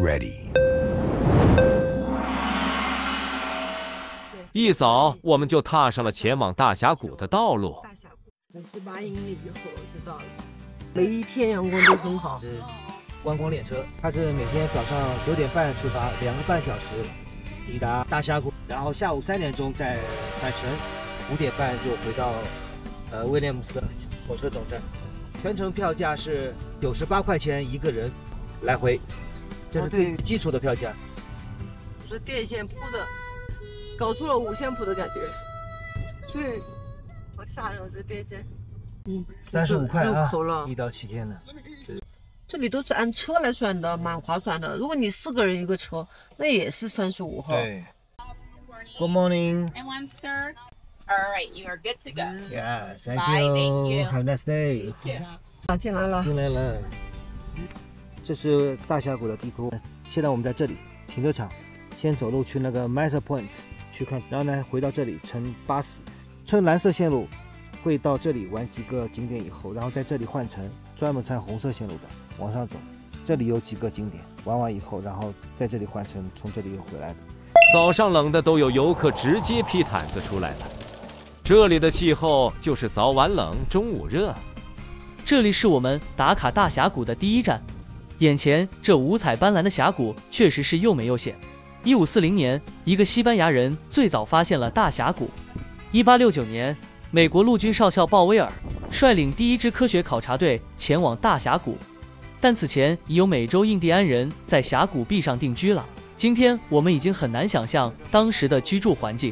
ready. 一早我们就踏上了前往大峡谷的道路。38英里以后就到了，每一天阳光都很好。观光列车，它是每天早上9点半出发，2个半小时抵达大峡谷，然后下午3点钟再返程，5点半就回到威廉姆斯的火车总站。全程票价是98块钱一个人，来回，这是最基础的票价。这电线铺的，搞出了五线谱的感觉。对，好吓人，这电线。35块啊，1到7天的。这里都是按车来算的，蛮划算的。如果你4个人一个车，那也是35号。对。Good morning. And one, sir. All right, you are good to go. Yeah, thank Bye, you. thank you. Have a nice day. 进来了，进来了。这是大峡谷的地图。现在我们在这里停车场，先走路去那个 Mesa Point 去看，然后呢回到这里乘巴士，乘蓝色线路会到这里玩几个景点以后，然后在这里换乘专门乘红色线路的往上走。这里有几个景点，玩完以后，然后在这里换乘，从这里又回来的。早上冷的都有游客直接披毯子出来了。这里的气候就是早晚冷，中午热。这里是我们打卡大峡谷的第一站，眼前这五彩斑斓的峡谷确实是又美又险。1540年，一个西班牙人最早发现了大峡谷。1869年，美国陆军少校鲍威尔率领第一支科学考察队前往大峡谷，但此前已有美洲印第安人在峡谷壁上定居了。今天我们已经很难想象当时的居住环境。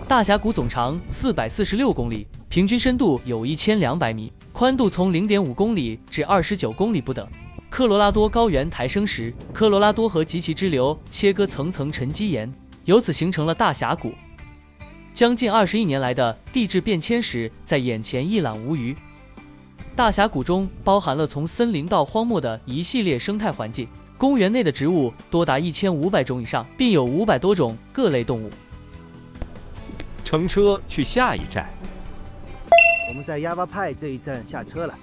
大峡谷总长446公里，平均深度有1200米，宽度从0.5公里至29公里不等。科罗拉多高原抬升时，科罗拉多河及其支流切割层层沉积岩，由此形成了大峡谷。将近21年来的地质变迁史在眼前一览无余。大峡谷中包含了从森林到荒漠的一系列生态环境，公园内的植物多达1500种以上，并有500多种各类动物。乘车去下一站。我们在亚巴派这一站下车了，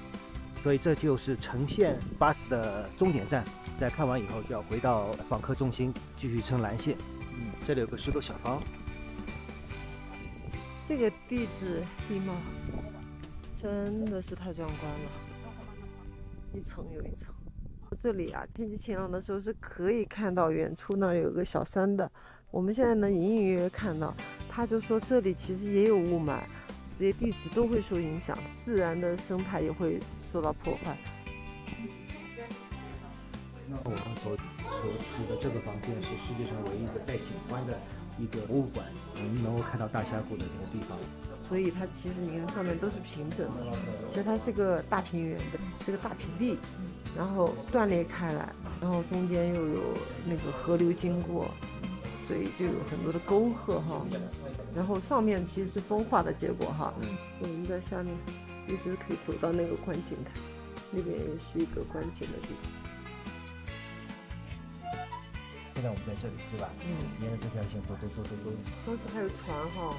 所以这就是城线巴士的终点站。在看完以后就要回到访客中心继续乘蓝线。这里有个石头小房。这个地质地貌真的是太壮观了，一层又一层。这里啊，天气晴朗的时候是可以看到远处那有个小山的。我们现在能隐隐约约看到，他就说这里其实也有雾霾，这些地质都会受影响，自然的生态也会受到破坏。那我们所处的这个房间是世界上唯一一个带景观的一个博物馆，我们能够看到大峡谷的那个地方。所以它其实你看上面都是平整的，其实它是个大平原的，是个大平地，然后断裂开来，然后中间又有那个河流经过。所以就有很多的沟壑哈，然后上面其实是风化的结果哈。我们在下面一直可以走到那个观景台，那边也是一个观景的地方。现在我们在这里，对吧？沿着这条线走。当时还有船哈，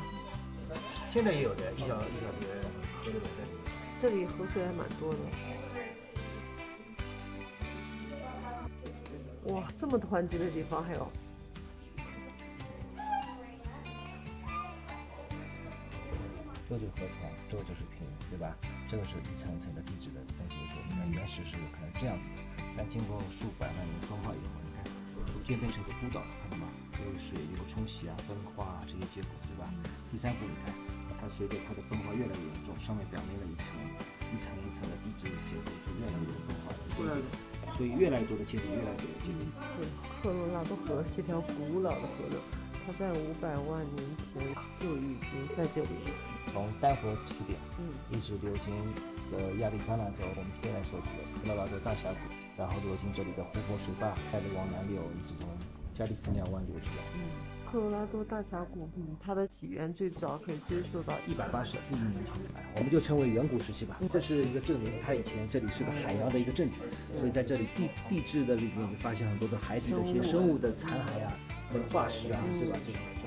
现在也有的，一小节河流在这里。这里河水还蛮多的。哇，这么湍急的地方还有。这就是河床，这个就是平原，对吧？这个是一层一层的地质的东西的时候，你看原始是可能这样子的，但经过数百万年风化以后，你看逐渐变成一个孤岛，看到吗？有水有冲洗啊、分化啊这些结果，对吧？第3步你看，它随着它的分化越来越严重，上面表面的一层一层的地质结构就越来越分化了，所以越来越多的界定，越来越多的界定。对，科罗拉多河是一条古老的河流。它在500万年前就已经在这里，从丹佛起点，一直流经亚利桑那州我们现在所处的科罗拉多大峡谷，然后流经这里的湖泊水坝，开始往南流，一直从加利福尼亚湾流出来。科罗拉多大峡谷，它的起源最早可以追溯到184亿年前，我们就称为远古时期吧。这是一个证明，它以前这里是个海洋的一个证据，所以在这里地质的里面就发现很多的海底的一些生物的残骸啊。化石啊，对吧？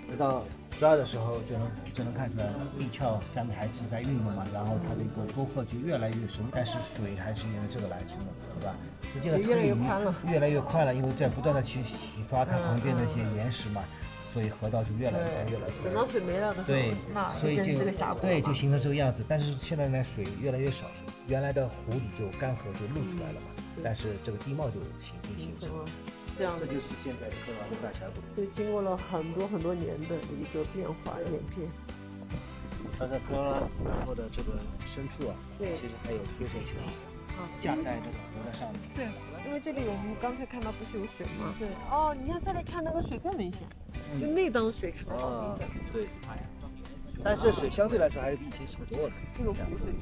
直到12的时候就能看出来，地壳下面还是在运动嘛，然后它的一个沟壑就越来越深，但是水还是沿着这个来去弄，对吧？时间的越来推移越宽了。越来越快了，因为在不断的去洗刷它旁边的一些岩石嘛，所以河道就越来越宽，越来越宽。等到水没了的时对候，那，所以变成就这个峡谷了对，嘛就形成这个样子。但是现在呢，水越来越少，原来的湖底就干涸就露出来了嘛，但是这个地貌就形成了。成了这样的，这就是现在的科罗拉多大峡谷。就经过了很多年的一个变化演变。它在科罗拉多的这个深处啊，对其实还有推水桥啊，架在这个河的上面。对，因为这里我们刚才看到不是有水吗？对。哦，你看这里看那个水更明显，就那档水看得好明显。对。但是水相对来说还是比以前少多了。这个湖水，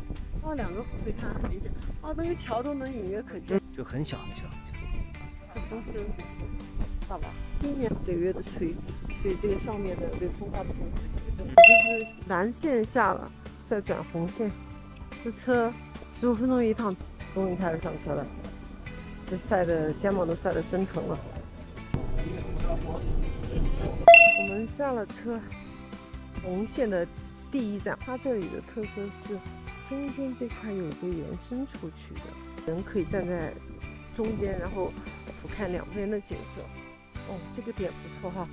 哦，两个湖水看得很明显。哦，那个桥都能隐约可见。就很小很小。这风声大吧？今年北约的吹，所以这个上面的被风大的风，就是蓝线下了，再转红线。这车15分钟一趟，终于开始上车了。这晒的肩膀都晒得生疼了。我们下了车，红线的第一站，它这里的特色是中间这块有一个延伸出去的，人可以站在中间，然后俯瞰两边的景色。哦，这个点不错哈。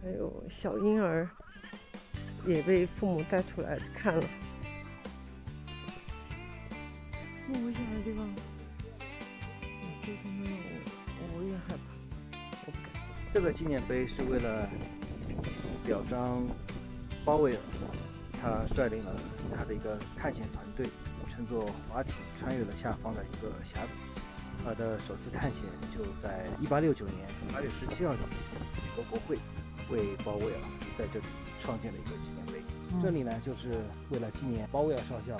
还有小婴儿也被父母带出来看了。这么危险的地方，对他们我也害怕，我不敢。这个纪念碑是为了表彰鲍威尔，他率领了他的一个探险团队，乘坐滑艇穿越了下方的一个峡谷。他的首次探险就在1869年8月17号起，美国国会为鲍威尔在这里创建了一个纪念碑。这里呢，就是为了纪念鲍威尔少校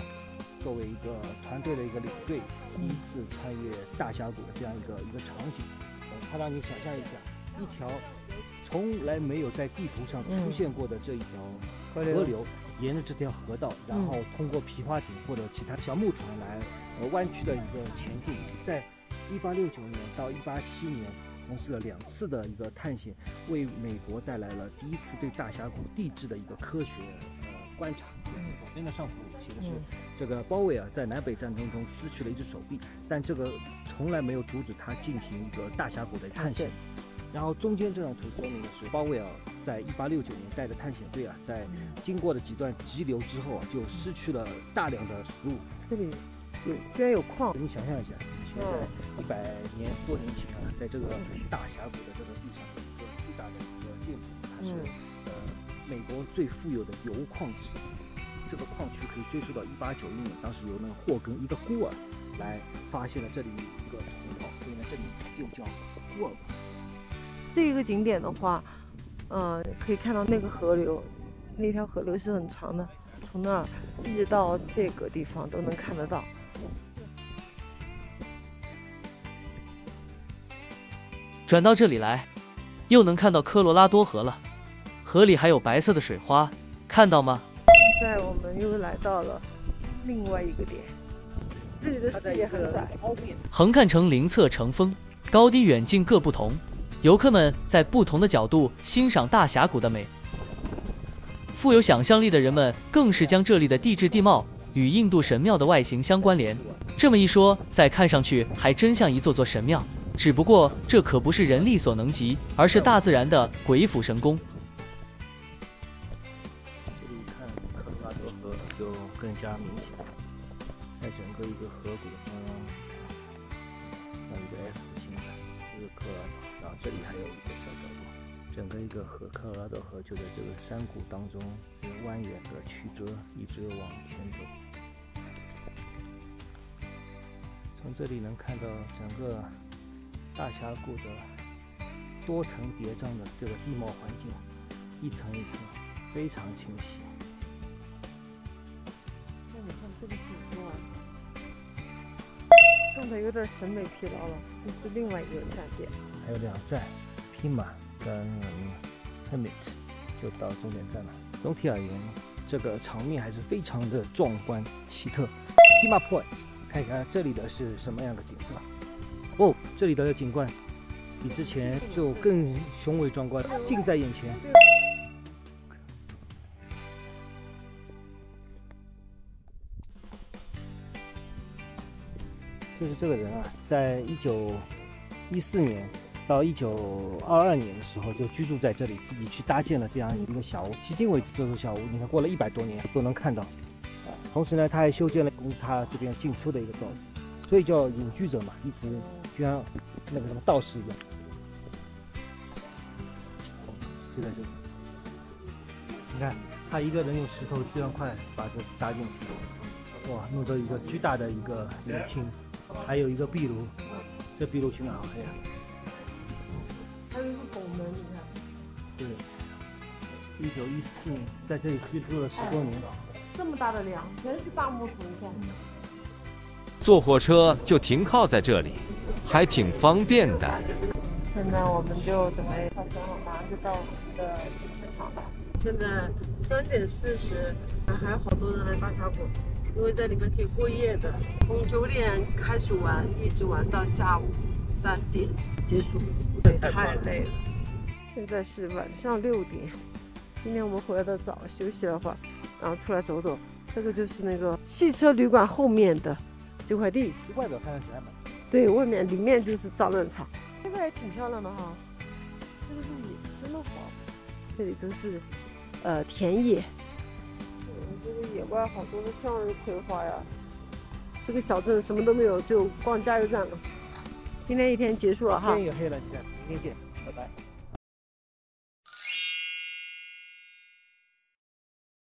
作为一个团队的一个领队，第一次穿越大峡谷的这样一个场景。他让你想象一下，一条从来没有在地图上出现过的这一条河流，沿着这条河道，然后通过皮划艇或者其他小木船来弯曲的一个前进。在1869年到187年从事了2次的一个探险，为美国带来了第一次对大峡谷地质的一个科学观察。左边的上图写的是这个鲍威尔在南北战争中失去了一只手臂，但这个从来没有阻止他进行一个大峡谷的探险。然后中间这张图说明的是鲍威尔在1869年带着探险队啊，在经过了几段急流之后啊，就失去了大量的食物。这里居然有矿，你想象一下，以前在100多年前啊，在这个大峡谷的这个地上有一个巨大的一个建筑，它是美国最富有的铀矿之一。这个矿区可以追溯到1891年，当时由那个霍根一个孤儿来发现了这里一个铜矿，所以呢这里又叫孤儿矿。这个景点的话，可以看到那个河流，那条河流是很长的，从那儿一直到这个地方都能看得到。转到这里来，又能看到科罗拉多河了，河里还有白色的水花，看到吗？现在我们又来到了另外一个点，这里的视野很窄，横看成岭侧成峰，高低远近各不同，游客们在不同的角度欣赏大峡谷的美。富有想象力的人们更是将这里的地质地貌与印度神庙的外形相关联。这么一说，再看上去还真像一座座神庙。只不过这可不是人力所能及，而是大自然的鬼斧神工。这里看科罗拉多河就更加明显，在整个一个河谷的中央，像一个 S 型的一个科罗拉多，然后这里还有一个小角落，整个一个河科罗拉多河就在这个山谷当中，这个蜿蜒的曲折一直往前走。从这里能看到整个大峡谷的多层叠嶂的这个地貌环境，一层一层非常清晰。那你看这个很乱，刚才有点审美疲劳了，这是另外一个站点。还有2站，匹马跟Hermit 就到终点站了。总体而言，这个场面还是非常的壮观奇特。匹马 Point， 看一下这里的是什么样的景色。哦，这里的景观比之前就更雄伟壮观，近在眼前。就是这个人啊，在1914年到1922年的时候就居住在这里，自己去搭建了这样一个小屋。迄今为止，这座小屋你看过了100多年都能看到。同时呢，他还修建了供他这边进出的一个道路，所以叫隐居者嘛，一直就像那个什么道士一样，就在这里。你看，他一个人用石头这样快把这搭建起来，哇，弄到一个巨大的一个厅，还有一个壁炉，这壁炉去哪儿呀？还有一个拱门，你看。对，1914年在这里居住了10多年。这么大的梁，全是大木头，你看。坐火车就停靠在这里，还挺方便的。现在我们就准备下车了，马上就到我们的停车场了。现在3点40，还有好多人来大峡谷，因为在里面可以过夜的。从9点开始玩，一直玩到下午3点结束，太累了。现在是晚上6点，今天我们回来的早，休息了会儿。然后出来走走，这个就是那个汽车旅馆后面的这块地，外表看上去还蛮对，外面里面就是造嫩场，这个也挺漂亮的哈。这个是野生的花，这里都是田野，这个野外好多的向日葵花呀。这个小镇什么都没有，就逛加油站了。今天一天结束了哈。天也黑了，你看，明天见，拜拜。